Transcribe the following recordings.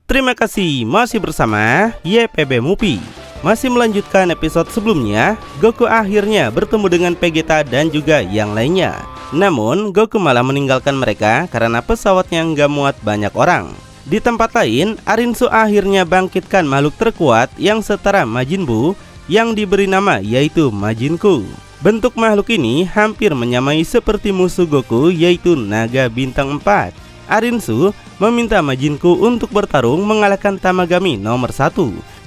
Terima kasih masih bersama YPB Movie. Masih melanjutkan episode sebelumnya, Goku akhirnya bertemu dengan Vegeta dan juga yang lainnya. Namun Goku malah meninggalkan mereka karena pesawatnya nggak muat banyak orang. Di tempat lain, Arinsu akhirnya bangkitkan makhluk terkuat yang setara Majin Buu yang diberi nama yaitu Majinku. Bentuk makhluk ini hampir menyamai seperti musuh Goku yaitu Naga Bintang 4. Arinsu meminta Majinku untuk bertarung mengalahkan Tamagami nomor 1.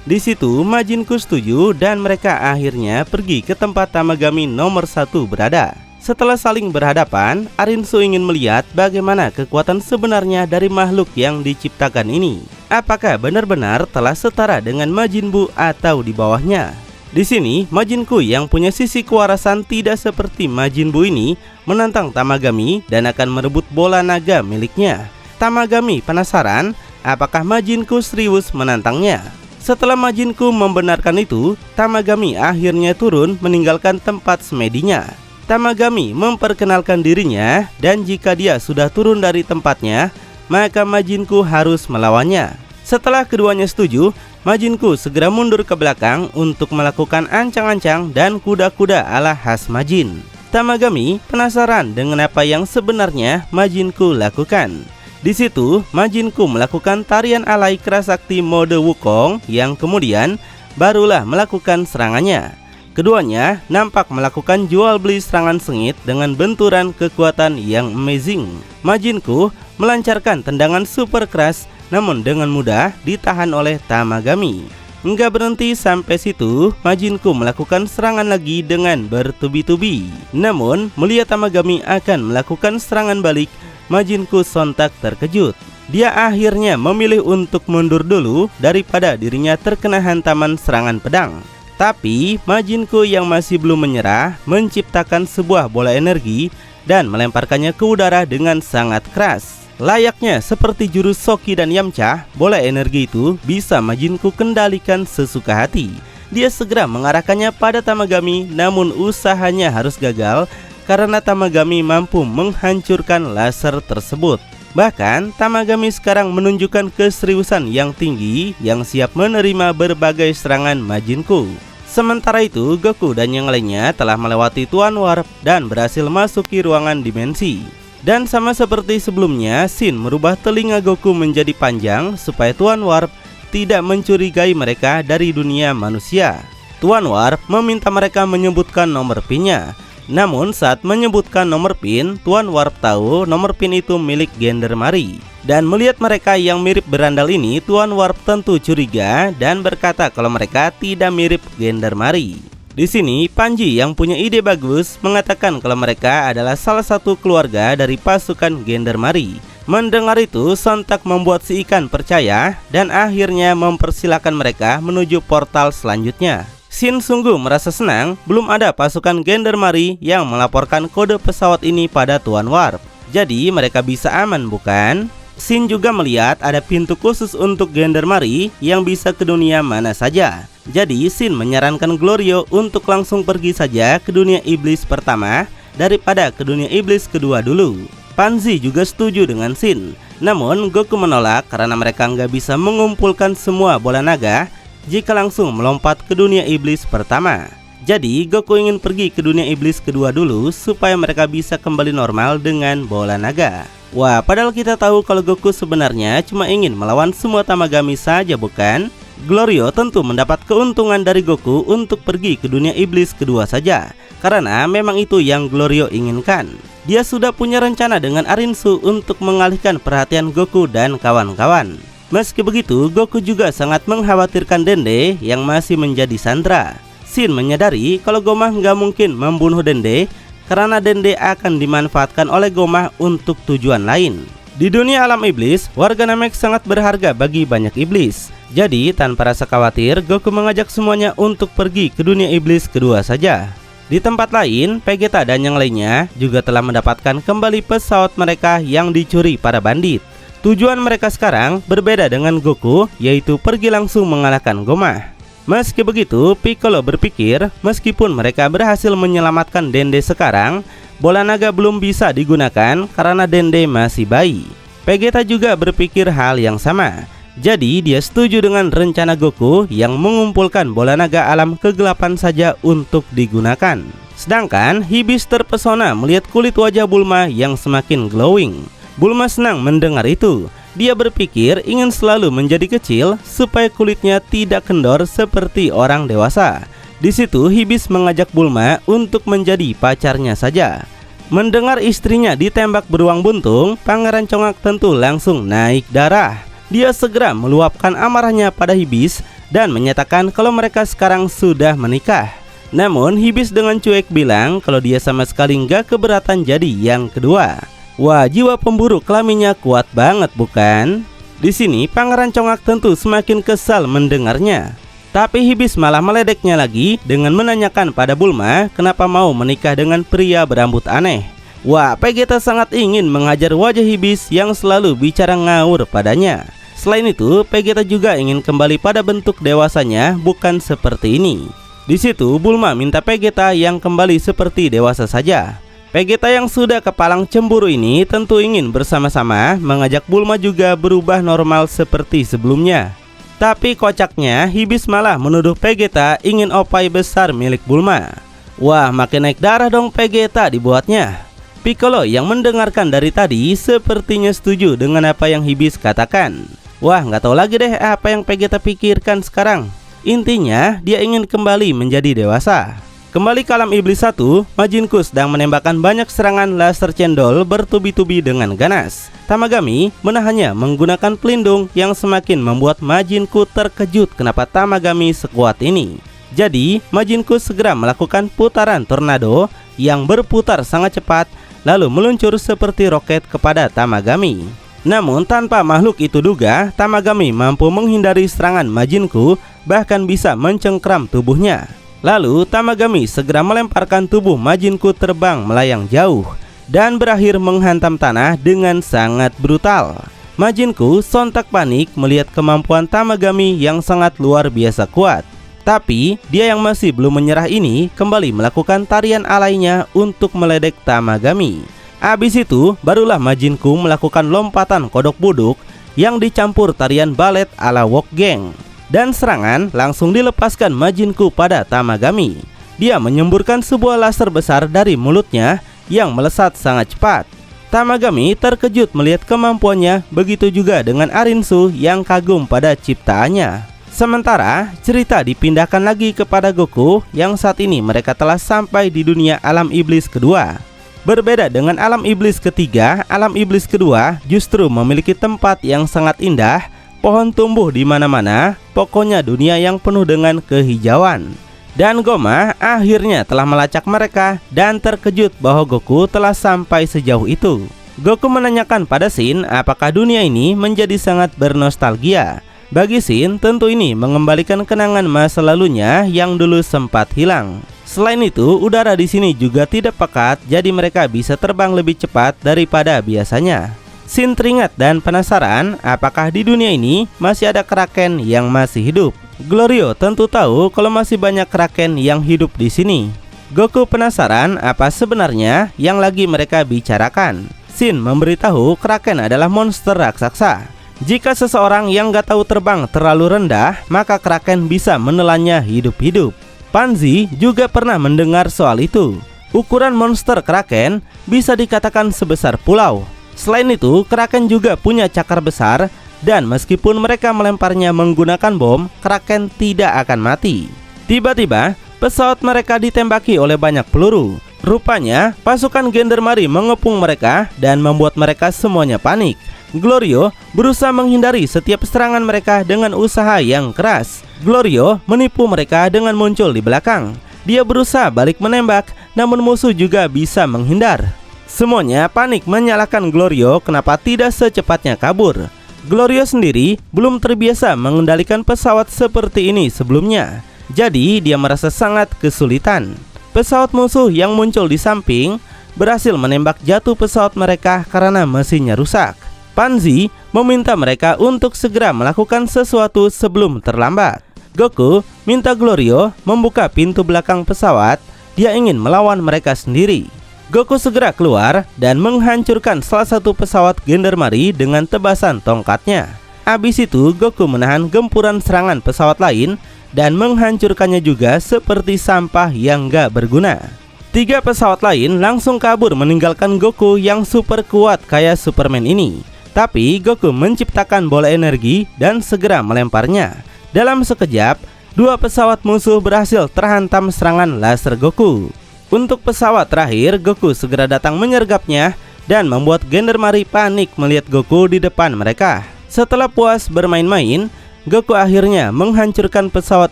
Di situ Majinku setuju dan mereka akhirnya pergi ke tempat Tamagami nomor 1 berada. Setelah saling berhadapan, Arinsu ingin melihat bagaimana kekuatan sebenarnya dari makhluk yang diciptakan ini. Apakah benar-benar telah setara dengan Majin Buu atau di bawahnya? Di sini, Majinku yang punya sisi kewarasan tidak seperti Majin Buu ini menantang Tamagami dan akan merebut bola naga miliknya. Tamagami penasaran apakah Majinku serius menantangnya. Setelah Majinku membenarkan itu, Tamagami akhirnya turun meninggalkan tempat semedinya. Tamagami memperkenalkan dirinya dan jika dia sudah turun dari tempatnya, maka Majinku harus melawannya. Setelah keduanya setuju, Majinku segera mundur ke belakang untuk melakukan ancang-ancang dan kuda-kuda ala khas Majin. Tamagami penasaran dengan apa yang sebenarnya Majinku lakukan. Di situ, Majinku melakukan tarian alay kerasakti mode Wukong yang kemudian barulah melakukan serangannya. Keduanya nampak melakukan jual beli serangan sengit dengan benturan kekuatan yang amazing. Majinku melancarkan tendangan super keras namun dengan mudah ditahan oleh Tamagami. Enggak berhenti sampai situ, Majinku melakukan serangan lagi dengan bertubi-tubi. Namun melihat Tamagami akan melakukan serangan balik, Majinku sontak terkejut. Dia akhirnya memilih untuk mundur dulu daripada dirinya terkena hantaman serangan pedang. Tapi Majinku yang masih belum menyerah menciptakan sebuah bola energi dan melemparkannya ke udara dengan sangat keras. Layaknya seperti jurus Soki dan Yamcha, bola energi itu bisa Majinku kendalikan sesuka hati. Dia segera mengarahkannya pada Tamagami, namun usahanya harus gagal karena Tamagami mampu menghancurkan laser tersebut. Bahkan Tamagami sekarang menunjukkan keseriusan yang tinggi yang siap menerima berbagai serangan Majinku. Sementara itu, Goku dan yang lainnya telah melewati Tuan Warp dan berhasil masuki ruangan dimensi. Dan sama seperti sebelumnya, Shin merubah telinga Goku menjadi panjang supaya Tuan Warp tidak mencurigai mereka dari dunia manusia. Tuan Warp meminta mereka menyebutkan nomor pinnya. Namun saat menyebutkan nomor pin, Tuan Warp tahu nomor pin itu milik Gendermari. Dan melihat mereka yang mirip berandal ini, Tuan Warp tentu curiga dan berkata kalau mereka tidak mirip Gendermari. Di sini, Panji yang punya ide bagus mengatakan kalau mereka adalah salah satu keluarga dari pasukan Gendermari. Mendengar itu, sontak membuat si ikan percaya dan akhirnya mempersilahkan mereka menuju portal selanjutnya. Shin sungguh merasa senang belum ada pasukan Gendermari yang melaporkan kode pesawat ini pada Tuan Warp. Jadi mereka bisa aman, bukan? Shin juga melihat ada pintu khusus untuk Gendermari yang bisa ke dunia mana saja. Jadi Shin menyarankan Glorio untuk langsung pergi saja ke dunia iblis pertama daripada ke dunia iblis kedua dulu. Panzi juga setuju dengan Shin. Namun Goku menolak karena mereka nggak bisa mengumpulkan semua bola naga jika langsung melompat ke dunia iblis pertama. Jadi Goku ingin pergi ke dunia iblis kedua dulu supaya mereka bisa kembali normal dengan bola naga. Wah, padahal kita tahu kalau Goku sebenarnya cuma ingin melawan semua Tamagami saja, bukan? Glorio tentu mendapat keuntungan dari Goku untuk pergi ke dunia iblis kedua saja, karena memang itu yang Glorio inginkan. Dia sudah punya rencana dengan Arinsu untuk mengalihkan perhatian Goku dan kawan-kawan. Meski begitu, Goku juga sangat mengkhawatirkan Dende yang masih menjadi sandera. Shin menyadari kalau Gomah nggak mungkin membunuh Dende karena Dende akan dimanfaatkan oleh Gomah untuk tujuan lain. Di dunia alam iblis, warga Namek sangat berharga bagi banyak iblis. Jadi tanpa rasa khawatir, Goku mengajak semuanya untuk pergi ke dunia iblis kedua saja. Di tempat lain, Vegeta dan yang lainnya juga telah mendapatkan kembali pesawat mereka yang dicuri para bandit. Tujuan mereka sekarang berbeda dengan Goku, yaitu pergi langsung mengalahkan Gomah. Meski begitu, Piccolo berpikir meskipun mereka berhasil menyelamatkan Dende sekarang, bola naga belum bisa digunakan karena Dende masih bayi. Vegeta juga berpikir hal yang sama. Jadi dia setuju dengan rencana Goku yang mengumpulkan bola naga alam kegelapan saja untuk digunakan. Sedangkan Hibis terpesona melihat kulit wajah Bulma yang semakin glowing. Bulma senang mendengar itu. Dia berpikir ingin selalu menjadi kecil supaya kulitnya tidak kendor seperti orang dewasa. Di situ Hibis mengajak Bulma untuk menjadi pacarnya saja. Mendengar istrinya ditembak beruang buntung, Pangeran Congak tentu langsung naik darah. Dia segera meluapkan amarahnya pada Hibis dan menyatakan kalau mereka sekarang sudah menikah. Namun Hibis dengan cuek bilang kalau dia sama sekali nggak keberatan jadi yang kedua. Wah, jiwa pemburu kelaminnya kuat banget bukan? Di sini Pangeran Congak tentu semakin kesal mendengarnya. Tapi Hibis malah meledeknya lagi dengan menanyakan pada Bulma kenapa mau menikah dengan pria berambut aneh. Wah, Vegeta sangat ingin menghajar wajah Hibis yang selalu bicara ngawur padanya. Selain itu, Vegeta juga ingin kembali pada bentuk dewasanya, bukan seperti ini. Di situ Bulma minta Vegeta yang kembali seperti dewasa saja. Vegeta yang sudah kepalang cemburu ini tentu ingin bersama-sama mengajak Bulma juga berubah normal seperti sebelumnya. Tapi kocaknya Hibis malah menuduh Vegeta ingin opai besar milik Bulma. Wah, makin naik darah dong Vegeta dibuatnya. Piccolo yang mendengarkan dari tadi sepertinya setuju dengan apa yang Hibis katakan. Wah, nggak tahu lagi deh apa yang Vegeta pikirkan sekarang. Intinya dia ingin kembali menjadi dewasa. Kembali ke alam iblis 1, Majinku sedang menembakkan banyak serangan laser cendol bertubi-tubi dengan ganas. Tamagami menahannya menggunakan pelindung yang semakin membuat Majinku terkejut kenapa Tamagami sekuat ini. Jadi Majinku segera melakukan putaran tornado yang berputar sangat cepat lalu meluncur seperti roket kepada Tamagami. Namun tanpa makhluk itu duga, Tamagami mampu menghindari serangan Majinku, bahkan bisa mencengkram tubuhnya. Lalu Tamagami segera melemparkan tubuh Majinku terbang melayang jauh dan berakhir menghantam tanah dengan sangat brutal. Majinku sontak panik melihat kemampuan Tamagami yang sangat luar biasa kuat. Tapi dia yang masih belum menyerah ini kembali melakukan tarian alaynya untuk meledek Tamagami. Habis itu barulah Majinku melakukan lompatan kodok buduk yang dicampur tarian balet ala Walk Gang. Dan serangan langsung dilepaskan Majinku pada Tamagami. Dia menyemburkan sebuah laser besar dari mulutnya yang melesat sangat cepat. Tamagami terkejut melihat kemampuannya, begitu juga dengan Arinsu yang kagum pada ciptaannya. Sementara cerita dipindahkan lagi kepada Goku yang saat ini mereka telah sampai di dunia alam iblis kedua. Berbeda dengan alam iblis ketiga, alam iblis kedua justru memiliki tempat yang sangat indah. Pohon tumbuh di mana-mana, pokoknya dunia yang penuh dengan kehijauan. Dan Goma akhirnya telah melacak mereka dan terkejut bahwa Goku telah sampai sejauh itu. Goku menanyakan pada Shin apakah dunia ini menjadi sangat bernostalgia. Bagi Shin, tentu ini mengembalikan kenangan masa lalunya yang dulu sempat hilang. Selain itu, udara di sini juga tidak pekat, jadi mereka bisa terbang lebih cepat daripada biasanya. Shin teringat dan penasaran apakah di dunia ini masih ada kraken yang masih hidup. Glorio tentu tahu kalau masih banyak kraken yang hidup di sini. Goku penasaran apa sebenarnya yang lagi mereka bicarakan. Shin memberitahu kraken adalah monster raksasa. Jika seseorang yang gak tahu terbang terlalu rendah, maka kraken bisa menelannya hidup-hidup. Panzi juga pernah mendengar soal itu. Ukuran monster kraken bisa dikatakan sebesar pulau. Selain itu, kraken juga punya cakar besar dan meskipun mereka melemparnya menggunakan bom, kraken tidak akan mati. Tiba-tiba, pesawat mereka ditembaki oleh banyak peluru. Rupanya, pasukan Gendermari mengepung mereka dan membuat mereka semuanya panik. Glorio berusaha menghindari setiap serangan mereka dengan usaha yang keras. Glorio menipu mereka dengan muncul di belakang. Dia berusaha balik menembak, namun musuh juga bisa menghindar. Semuanya panik menyalahkan Glorio kenapa tidak secepatnya kabur. Glorio sendiri belum terbiasa mengendalikan pesawat seperti ini sebelumnya. Jadi dia merasa sangat kesulitan. Pesawat musuh yang muncul di samping berhasil menembak jatuh pesawat mereka karena mesinnya rusak. Panzi meminta mereka untuk segera melakukan sesuatu sebelum terlambat. Goku minta Glorio membuka pintu belakang pesawat. Dia ingin melawan mereka sendiri. Goku segera keluar dan menghancurkan salah satu pesawat Gendermari dengan tebasan tongkatnya. Abis itu Goku menahan gempuran serangan pesawat lain dan menghancurkannya juga seperti sampah yang gak berguna. 3 pesawat lain langsung kabur meninggalkan Goku yang super kuat kayak Superman ini. Tapi Goku menciptakan bola energi dan segera melemparnya. Dalam sekejap, 2 pesawat musuh berhasil terhantam serangan laser Goku. Untuk pesawat terakhir, Goku segera datang menyergapnya dan membuat Gendermari panik melihat Goku di depan mereka. Setelah puas bermain-main, Goku akhirnya menghancurkan pesawat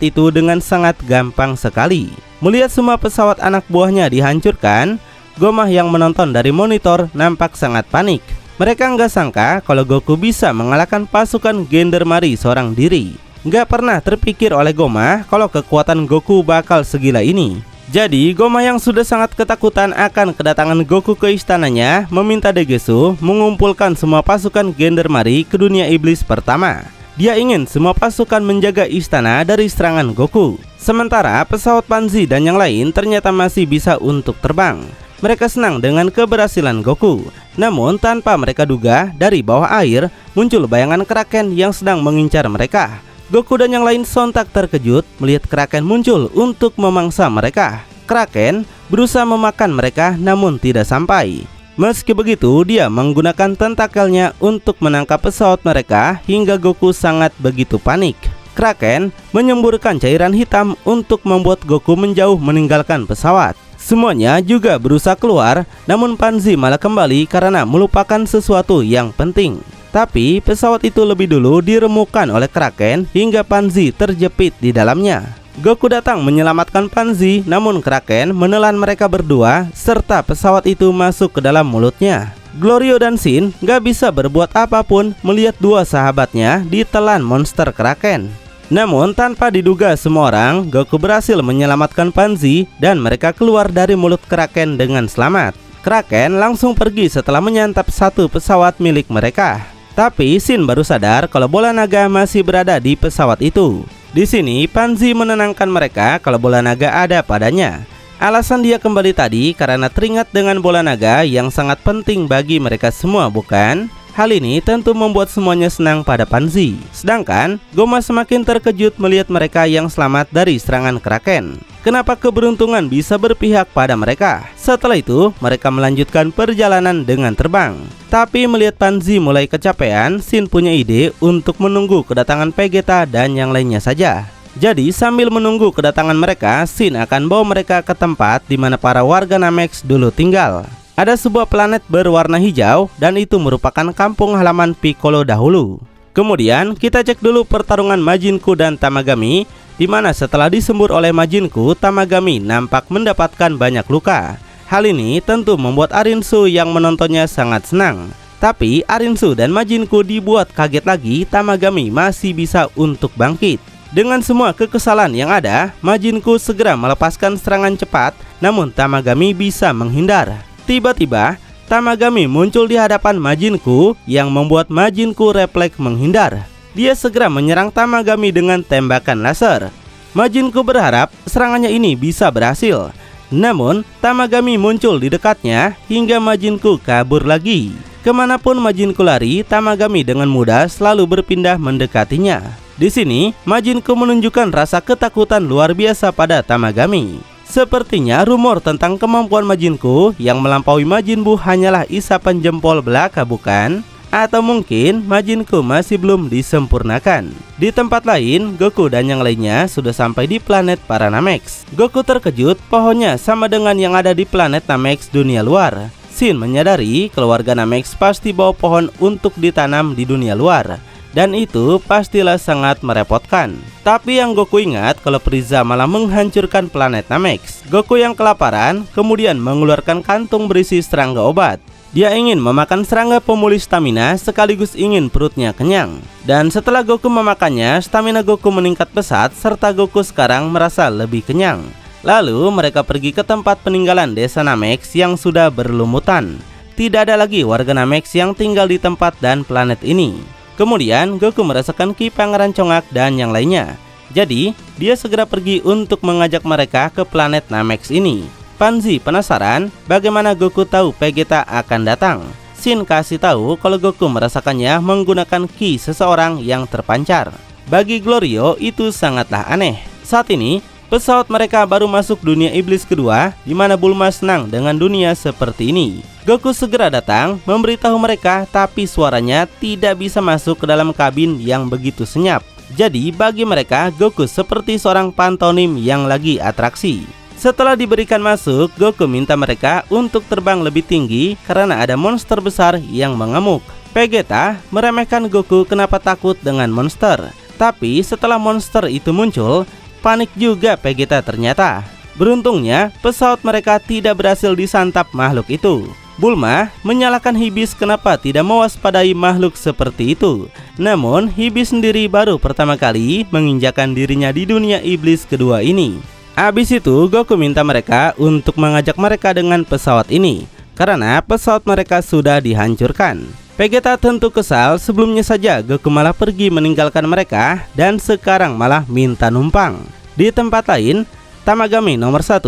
itu dengan sangat gampang sekali. Melihat semua pesawat anak buahnya dihancurkan, Gomah yang menonton dari monitor nampak sangat panik. Mereka nggak sangka kalau Goku bisa mengalahkan pasukan Gendermari seorang diri. Nggak pernah terpikir oleh Gomah kalau kekuatan Goku bakal segila ini. Jadi Gomah yang sudah sangat ketakutan akan kedatangan Goku ke istananya meminta Degesu mengumpulkan semua pasukan Gendermari ke dunia iblis pertama. Dia ingin semua pasukan menjaga istana dari serangan Goku. Sementara pesawat Panzi dan yang lain ternyata masih bisa untuk terbang. Mereka senang dengan keberhasilan Goku. Namun tanpa mereka duga, dari bawah air muncul bayangan Kraken yang sedang mengincar mereka. Goku dan yang lain sontak terkejut melihat Kraken muncul untuk memangsa mereka. Kraken berusaha memakan mereka namun tidak sampai. Meski begitu, dia menggunakan tentakelnya untuk menangkap pesawat mereka hingga Goku sangat begitu panik. Kraken menyemburkan cairan hitam untuk membuat Goku menjauh meninggalkan pesawat. Semuanya juga berusaha keluar, namun Panzi malah kembali karena melupakan sesuatu yang penting. Tapi pesawat itu lebih dulu diremukkan oleh Kraken hingga Panzi terjepit di dalamnya. Goku datang menyelamatkan Panzi, namun Kraken menelan mereka berdua serta pesawat itu masuk ke dalam mulutnya. Glorio dan Shin gak bisa berbuat apapun melihat 2 sahabatnya ditelan monster Kraken. Namun tanpa diduga semua orang, Goku berhasil menyelamatkan Panzi dan mereka keluar dari mulut Kraken dengan selamat. Kraken langsung pergi setelah menyantap 1 pesawat milik mereka. Tapi Shin baru sadar kalau bola naga masih berada di pesawat itu. Di sini Panzi menenangkan mereka kalau bola naga ada padanya. Alasan dia kembali tadi karena teringat dengan bola naga yang sangat penting bagi mereka semua, bukan? Hal ini tentu membuat semuanya senang pada Panzi. Sedangkan Goma semakin terkejut melihat mereka yang selamat dari serangan Kraken. Kenapa keberuntungan bisa berpihak pada mereka? Setelah itu mereka melanjutkan perjalanan dengan terbang. Tapi melihat Panzi mulai kecapean, Shin punya ide untuk menunggu kedatangan Vegeta dan yang lainnya saja. Jadi sambil menunggu kedatangan mereka, Shin akan bawa mereka ke tempat di mana para warga Namex dulu tinggal. Ada sebuah planet berwarna hijau dan itu merupakan kampung halaman Piccolo dahulu. Kemudian kita cek dulu pertarungan Majinku dan Tamagami, di mana setelah disembur oleh Majinku, Tamagami nampak mendapatkan banyak luka. Hal ini tentu membuat Arinsu yang menontonnya sangat senang. Tapi Arinsu dan Majinku dibuat kaget lagi Tamagami masih bisa untuk bangkit. Dengan semua kekesalan yang ada, Majinku segera melepaskan serangan cepat, namun Tamagami bisa menghindar. Tiba-tiba, Tamagami muncul di hadapan Majinku yang membuat Majinku refleks menghindar. Dia segera menyerang Tamagami dengan tembakan laser. Majinku berharap serangannya ini bisa berhasil. Namun, Tamagami muncul di dekatnya hingga Majinku kabur lagi. Kemanapun Majinku lari, Tamagami dengan mudah selalu berpindah mendekatinya. Di sini, Majinku menunjukkan rasa ketakutan luar biasa pada Tamagami. Sepertinya rumor tentang kemampuan Majinku yang melampaui Majin Buu hanyalah isapan jempol belaka, bukan? Atau mungkin Majinku masih belum disempurnakan. Di tempat lain, Goku dan yang lainnya sudah sampai di planet para Namex. Goku terkejut, pohonnya sama dengan yang ada di planet Namex dunia luar. Shin menyadari keluarga Namex pasti bawa pohon untuk ditanam di dunia luar. Dan itu pastilah sangat merepotkan. Tapi yang Goku ingat kalau Frieza malah menghancurkan planet Namex. Goku yang kelaparan kemudian mengeluarkan kantung berisi serangga obat. Dia ingin memakan serangga pemulih stamina sekaligus ingin perutnya kenyang. Dan setelah Goku memakannya, stamina Goku meningkat pesat serta Goku sekarang merasa lebih kenyang. Lalu mereka pergi ke tempat peninggalan desa Namex yang sudah berlumutan. Tidak ada lagi warga Namex yang tinggal di tempat dan planet ini. Kemudian Goku merasakan Ki Pangeran Congak dan yang lainnya. Jadi dia segera pergi untuk mengajak mereka ke planet Namex ini. Panzi penasaran bagaimana Goku tahu Vegeta akan datang. Shin kasih tahu kalau Goku merasakannya menggunakan ki seseorang yang terpancar. Bagi Glorio itu sangatlah aneh. Saat ini pesawat mereka baru masuk dunia iblis kedua, di mana Bulma senang dengan dunia seperti ini. Goku segera datang memberitahu mereka, tapi suaranya tidak bisa masuk ke dalam kabin yang begitu senyap. Jadi bagi mereka Goku seperti seorang pantomim yang lagi atraksi. Setelah diberikan masuk, Goku minta mereka untuk terbang lebih tinggi karena ada monster besar yang mengamuk. Vegeta meremehkan Goku kenapa takut dengan monster. Tapi setelah monster itu muncul, panik juga Vegeta ternyata. Beruntungnya pesawat mereka tidak berhasil disantap makhluk itu. Bulma menyalahkan Hibis kenapa tidak mewaspadai makhluk seperti itu. Namun Hibis sendiri baru pertama kali menginjakan dirinya di dunia iblis kedua ini. Habis itu Goku minta mereka untuk mengajak mereka dengan pesawat ini, karena pesawat mereka sudah dihancurkan. Vegeta tentu kesal, sebelumnya saja Goku malah pergi meninggalkan mereka dan sekarang malah minta numpang. Di tempat lain, Tamagami nomor 1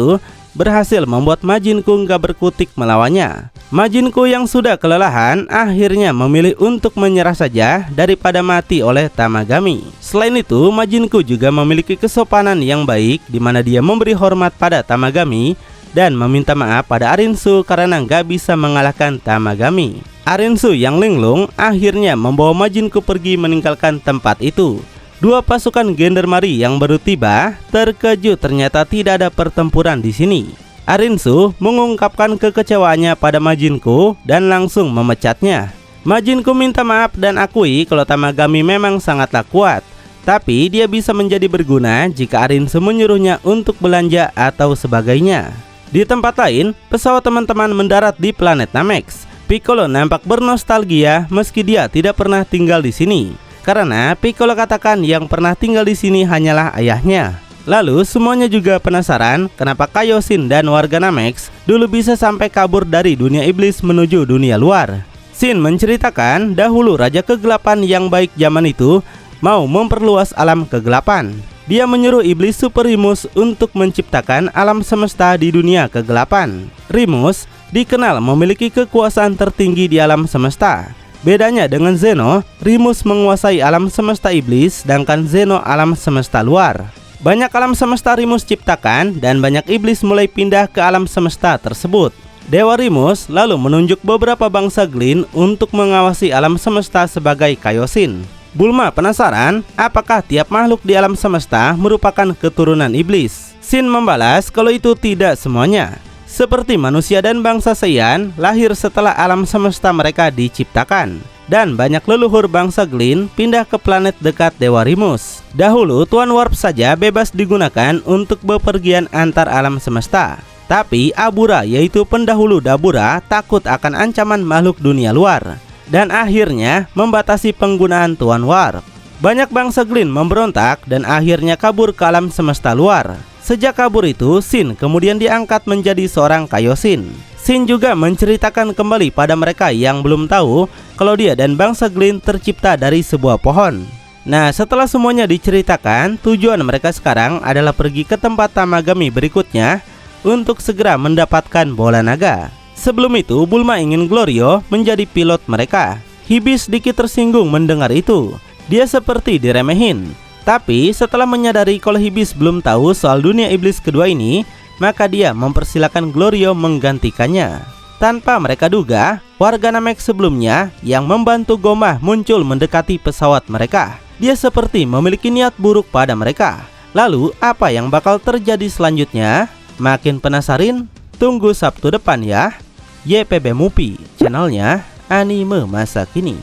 berhasil membuat Majin Ku gak berkutik melawannya. Majin Ku yang sudah kelelahan akhirnya memilih untuk menyerah saja daripada mati oleh Tamagami. Selain itu, Majin Ku juga memiliki kesopanan yang baik, di mana dia memberi hormat pada Tamagami dan meminta maaf pada Arinsu karena gak bisa mengalahkan Tamagami. Arinsu yang linglung akhirnya membawa Majin Ku pergi meninggalkan tempat itu. Dua pasukan Gendarmerie yang baru tiba terkejut ternyata tidak ada pertempuran di sini. Arinsu mengungkapkan kekecewaannya pada Majin Ku dan langsung memecatnya. Majin Ku minta maaf dan akui kalau Tamagami memang sangatlah kuat, tapi dia bisa menjadi berguna jika Arinsu menyuruhnya untuk belanja atau sebagainya. Di tempat lain, pesawat teman-teman mendarat di planet Namek. Piccolo nampak bernostalgia meski dia tidak pernah tinggal di sini. Karena Piccolo katakan yang pernah tinggal di sini hanyalah ayahnya. Lalu semuanya juga penasaran kenapa Kaioshin dan warga Namek dulu bisa sampai kabur dari dunia iblis menuju dunia luar. Shin menceritakan dahulu Raja Kegelapan yang baik zaman itu mau memperluas alam kegelapan. Dia menyuruh iblis Super Rimus untuk menciptakan alam semesta di dunia kegelapan. Rimus dikenal memiliki kekuasaan tertinggi di alam semesta. Bedanya dengan Zeno, Rimus menguasai alam semesta iblis, sedangkan Zeno alam semesta luar. Banyak alam semesta Rimus ciptakan dan banyak iblis mulai pindah ke alam semesta tersebut. Dewa Rimus lalu menunjuk beberapa bangsa Glin untuk mengawasi alam semesta sebagai Kaioshin. Bulma penasaran apakah tiap makhluk di alam semesta merupakan keturunan iblis. Shin membalas kalau itu tidak semuanya. Seperti manusia dan bangsa Saiyan lahir setelah alam semesta mereka diciptakan. Dan banyak leluhur bangsa Glin pindah ke planet dekat Dewa Rimus. Dahulu Tuan Warp saja bebas digunakan untuk bepergian antar alam semesta. Tapi Abura yaitu pendahulu Dabura takut akan ancaman makhluk dunia luar, dan akhirnya membatasi penggunaan Tuan Warp. Banyak bangsa Glin memberontak dan akhirnya kabur ke alam semesta luar. Sejak kabur itu, Shin kemudian diangkat menjadi seorang Kaioshin. Shin juga menceritakan kembali pada mereka yang belum tahu kalau dia dan bangsa Glin tercipta dari sebuah pohon. Nah, setelah semuanya diceritakan, tujuan mereka sekarang adalah pergi ke tempat Tamagami berikutnya untuk segera mendapatkan bola naga. Sebelum itu, Bulma ingin Glorio menjadi pilot mereka. Hibis sedikit tersinggung mendengar itu. Dia seperti diremehin. Tapi setelah menyadari kalau Hibis belum tahu soal dunia iblis kedua ini, maka dia mempersilahkan Glorio menggantikannya. Tanpa mereka duga, warga Namek sebelumnya yang membantu Gomah muncul mendekati pesawat mereka. Dia seperti memiliki niat buruk pada mereka. Lalu apa yang bakal terjadi selanjutnya? Makin penasaran? Tunggu Sabtu depan ya. YPB Movie, channelnya anime masa kini.